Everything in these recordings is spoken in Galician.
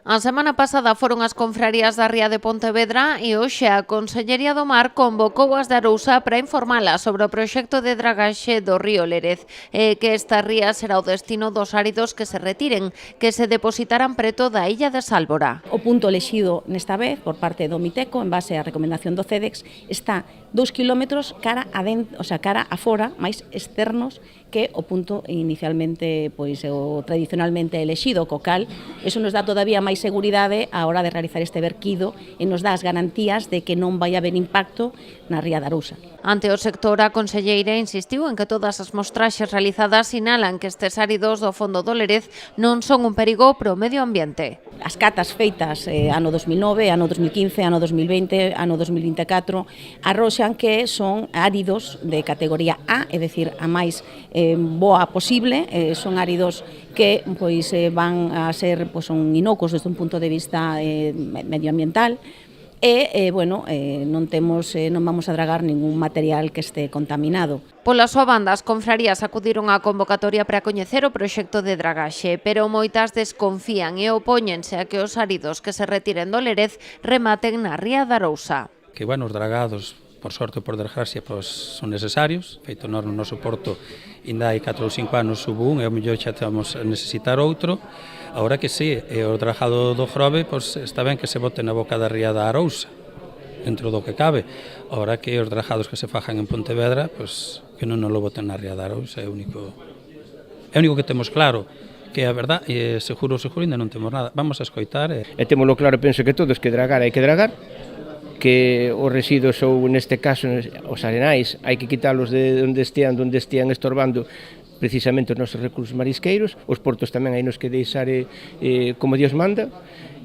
A semana pasada foron as confrarías da Ría de Pontevedra e hoxe a Consellería do Mar convocou as de Arousa para informalas sobre o proxecto de dragaxe do río Lérez e que esta ría será o destino dos áridos que se retiren, que se depositarán preto da illa de Sálvora. O punto elexido nesta vez por parte do Miteco, en base á recomendación do CEDEX, está 2 kilómetros cara a fora, máis externos que o punto inicialmente, o tradicionalmente elexido, co cal, eso nos dá todavía máis seguridade á hora de realizar este verquido e nos dá as garantías de que non vai haber impacto na ría de Arousa. Ante o sector, a conselleira insistiu en que todas as mostraxes realizadas sinalan que estes áridos do fondo do Lérez non son un perigo para o medio ambiente. As catas feitas ano 2009, ano 2015, ano 2020, ano 2024 arroxan que son áridos de categoría A, é dicir, a máis boa posible, son áridos que van a ser son inocuos desde un punto de vista medioambiental e non vamos a dragar ningún material que este contaminado. Pola súa banda, as confrarías acudiron á convocatoria para coñecer o proxecto de dragaxe, pero moitas desconfían e opóñense a que os áridos que se retiren do Lérez rematen na ría de Arousa. Que, os dragados, por sorte ou por desgracia, son necesarios. Feito nós no noso porto, ainda hai 4 ou 5 anos hubo un, e ao mellor xa estamos a necesitar outro. Agora que sí, o dragado do Grove, está ben que se bote na boca da ría da Arousa, dentro do que cabe. Agora que os dragados que se fajan en Pontevedra, que non nos lo boten na ría da Arousa, é o único que temos claro. Que a verdad, seguro, ainda non temos nada. Vamos a escoitar. E temoslo claro, penso que todos que dragar hai que dragar, que os residuos ou neste caso os arenais hai que quitalos de onde estean estorbando precisamente os nosos recursos marisqueiros, os portos tamén hai nos que deixar como Dios manda,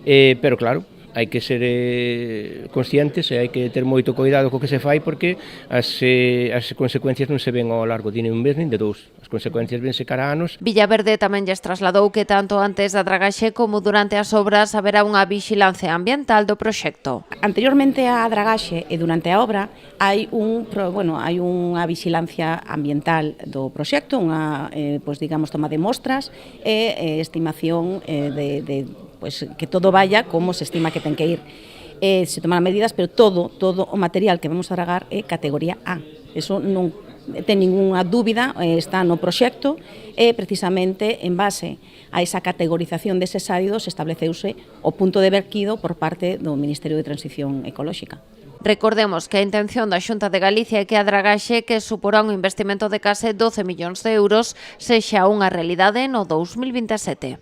pero claro, hai que ser conscientes e hai que ter moito cuidado co que se fai porque as consecuencias non se ven ao largo de nin un mes nin de dous. As consecuencias vense cara a anos. Villaverde tamén lles trasladou que tanto antes da dragaxe como durante as obras haberá unha vixilancia ambiental do proxecto. Anteriormente á dragaxe e durante a obra hai unha vixilancia ambiental do proxecto, unha toma de mostras e estimación que todo vaya como se estima que ten que ir. Se toman medidas, pero todo o material que vamos a dragar é categoría A. Eso non ten ninguna dúbida, está no proxecto e precisamente en base a esa categorización deses áridos estableceuse o punto de verquido por parte do Ministerio de Transición Ecolóxica. Recordemos que a intención da Xunta de Galicia é que a dragaxe, que suporá un investimento de case 12 millóns de euros, sexa unha realidade no 2027.